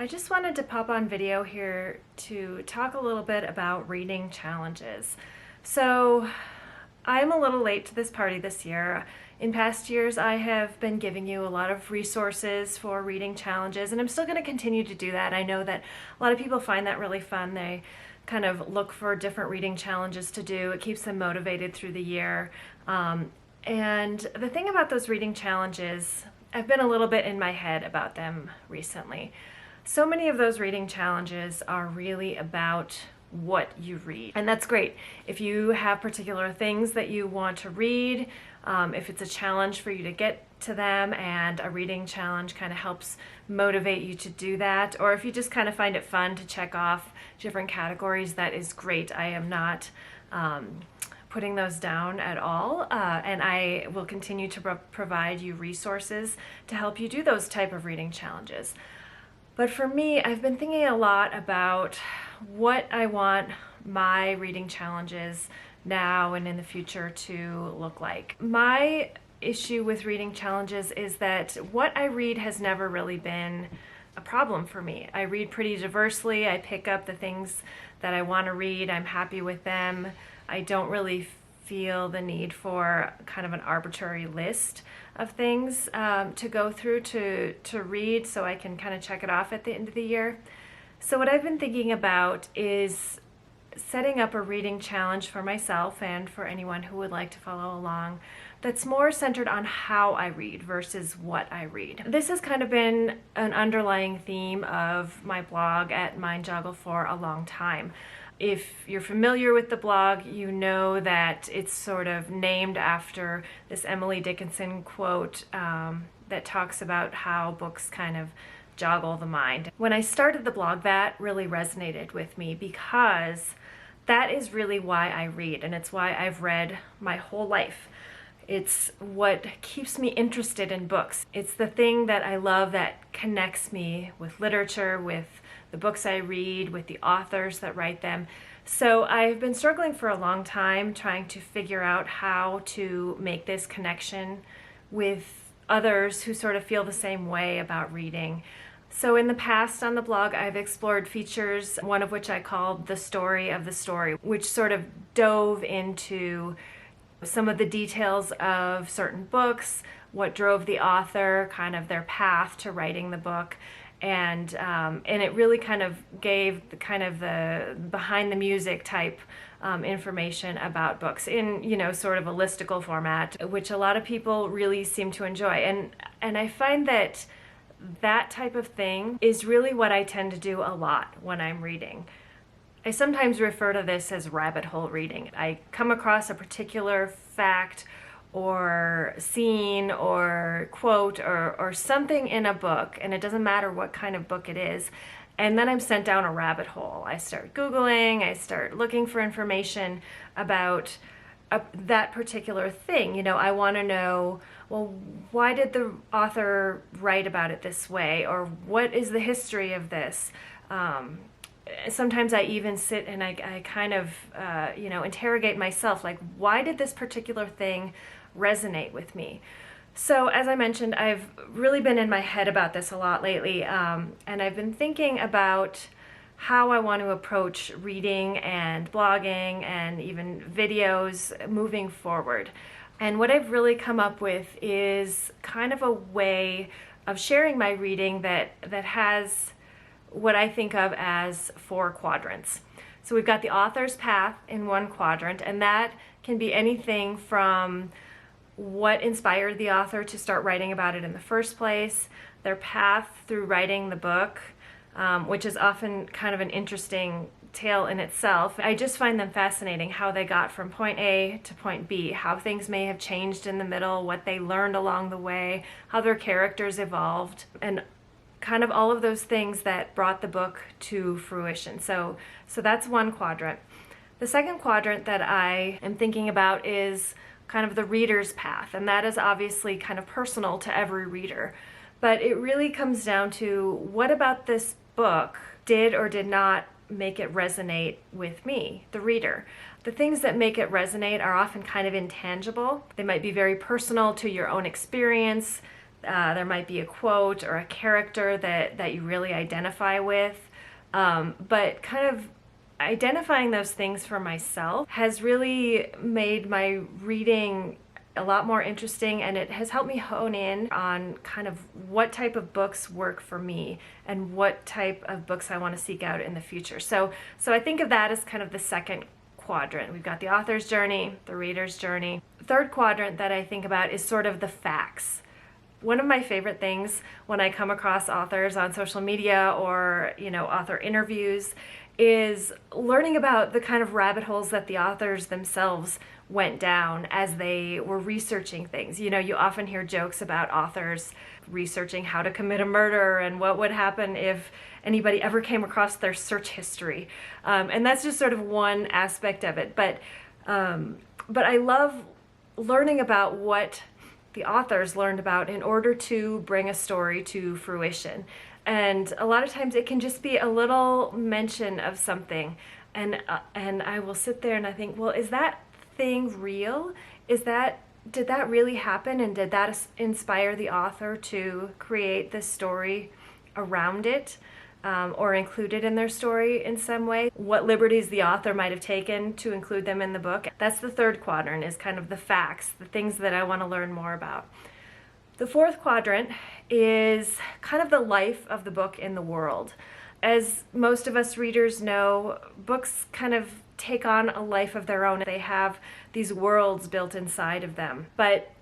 I just wanted to pop on video here to talk a little bit about reading challenges. So I'm a little late to this party this year. In past years, I have been giving you a lot of resources for reading challenges, and I'm still going to continue to do that. I know that a lot of people find that really fun. They kind of look for different reading challenges to do. It keeps them motivated through the year. And the thing about those reading challenges, I've been a little bit in my head about them recently. So many of those reading challenges are really about what you read. And that's great. If you have particular things that you want to read, if it's a challenge for you to get to them and a reading challenge kind of helps motivate you to do that, or if you just kind of find it fun to check off different categories, that is great. I am not putting those down at all, and I will continue to provide you resources to help you do those type of reading challenges. But for me, I've been thinking a lot about what I want my reading challenges now and in the future to look like. My issue with reading challenges is that what I read has never really been a problem for me. I read pretty diversely. I pick up the things that I want to read. I'm happy with them. I don't really feel the need for kind of an arbitrary list of things to go through to read so I can kind of check it off at the end of the year. So what I've been thinking about is setting up a reading challenge for myself and for anyone who would like to follow along that's more centered on how I read versus what I read. This has kind of been an underlying theme of my blog at MindJoggle for a long time. If you're familiar with the blog, you know that it's sort of named after this Emily Dickinson quote that talks about how books kind of joggle the mind. When I started the blog, that really resonated with me because that is really why I read, and it's why I've read my whole life. It's what keeps me interested in books. It's the thing that I love that connects me with literature, with the books I read, with the authors that write them. So I've been struggling for a long time trying to figure out how to make this connection with others who sort of feel the same way about reading. So in the past on the blog, I've explored features, one of which I called The Story of the Story, which sort of dove into some of the details of certain books, what drove the author, kind of their path to writing the book. And it really kind of gave the behind the music type information about books in, sort of a listicle format, which a lot of people really seem to enjoy. And I find that type of thing is really what I tend to do a lot when I'm reading. I sometimes refer to this as rabbit hole reading. I come across a particular fact or scene or quote or something in a book, and it doesn't matter what kind of book it is, and then I'm sent down a rabbit hole. I start Googling, I start looking for information about that particular thing. I want to know, well, why did the author write about it this way, or what is the history of this? Sometimes I even sit and I kind of, interrogate myself, like, why did this particular thing resonate with me? So as I mentioned, I've really been in my head about this a lot lately, and I've been thinking about how I want to approach reading and blogging and even videos moving forward. And what I've really come up with is kind of a way of sharing my reading that has what I think of as 4 quadrants. So we've got the author's path in one quadrant, and that can be anything from what inspired the author to start writing about it in the first place, their path through writing the book, which is often kind of an interesting tale in itself. I just find them fascinating, how they got from point A to point B, how things may have changed in the middle, what they learned along the way, how their characters evolved, and kind of all of those things that brought the book to fruition. So that's one quadrant. The second quadrant that I am thinking about is kind of the reader's path, and that is obviously kind of personal to every reader. But it really comes down to, what about this book did or did not make it resonate with me, the reader? The things that make it resonate are often kind of intangible. They might be very personal to your own experience. There might be a quote or a character that you really identify with. But kind of identifying those things for myself has really made my reading a lot more interesting, and it has helped me hone in on kind of what type of books work for me and what type of books I want to seek out in the future. So I think of that as kind of the second quadrant. We've got the author's journey, the reader's journey. Third quadrant that I think about is sort of the facts. One of my favorite things when I come across authors on social media or, author interviews is learning about the kind of rabbit holes that the authors themselves went down as they were researching things. You often hear jokes about authors researching how to commit a murder and what would happen if anybody ever came across their search history. And that's just sort of one aspect of it. But I love learning about what the authors learned about in order to bring a story to fruition. And a lot of times it can just be a little mention of something, and I will sit there and I think, well, is that thing real? Did that really happen, and did that inspire the author to create this story around it, or include it in their story in some way? What liberties the author might have taken to include them in the book. That's the third quadrant, is kind of the facts, the things that I want to learn more about. The fourth quadrant is kind of the life of the book in the world. As most of us readers know, books kind of take on a life of their own. They have these worlds built inside of them. But,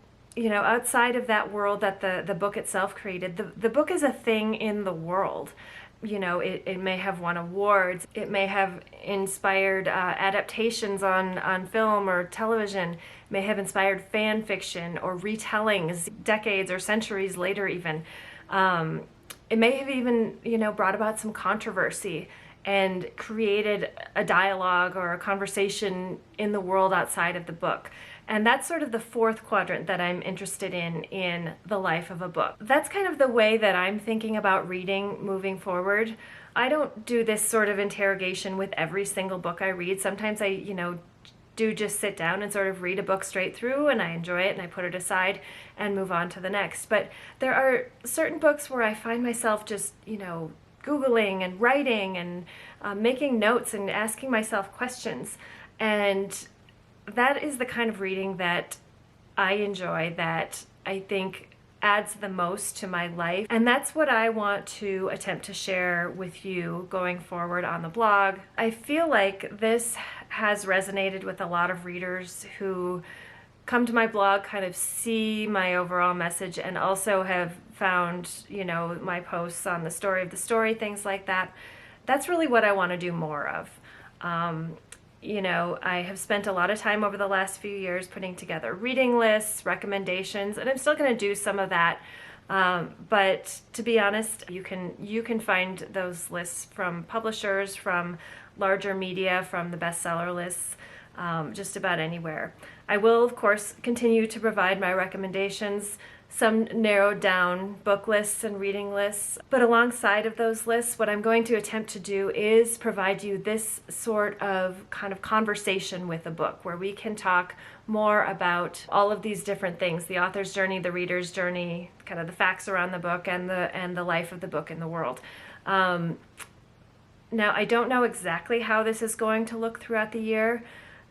outside of that world that the book itself created, the book is a thing in the world. It may have won awards. It may have inspired adaptations on film or television. It may have inspired fan fiction or retellings decades or centuries later even. It may have even, brought about some controversy and created a dialogue or a conversation in the world outside of the book. And that's sort of the fourth quadrant that I'm interested in the life of a book. That's kind of the way that I'm thinking about reading moving forward. I don't do this sort of interrogation with every single book I read. Sometimes I, do just sit down and sort of read a book straight through, and I enjoy it and I put it aside and move on to the next. But there are certain books where I find myself just, Googling and writing and making notes and asking myself questions. And that is the kind of reading that I enjoy, that I think adds the most to my life. And that's what I want to attempt to share with you going forward on the blog. I feel like this has resonated with a lot of readers who come to my blog, kind of see my overall message, and also have found, my posts on the story of the story, things like that. That's really what I want to do more of. I have spent a lot of time over the last few years putting together reading lists, recommendations, and I'm still going to do some of that. But to be honest, you can find those lists from publishers, from larger media, from the bestseller lists, just about anywhere. I will, of course, continue to provide my recommendations, some narrowed down book lists and reading lists. But alongside of those lists, what I'm going to attempt to do is provide you this sort of kind of conversation with a book, where we can talk more about all of these different things: the author's journey, the reader's journey, kind of the facts around the book, and the life of the book in the world. Now, I don't know exactly how this is going to look throughout the year.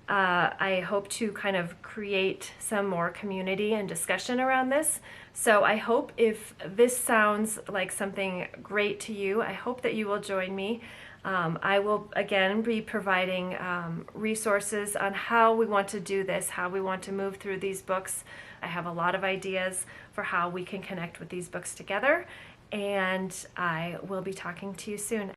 I hope to kind of create some more community and discussion around this. So I hope if this sounds like something great to you, I hope that you will join me. I will again be providing resources on how we want to do this, how we want to move through these books. I have a lot of ideas for how we can connect with these books together, and I will be talking to you soon.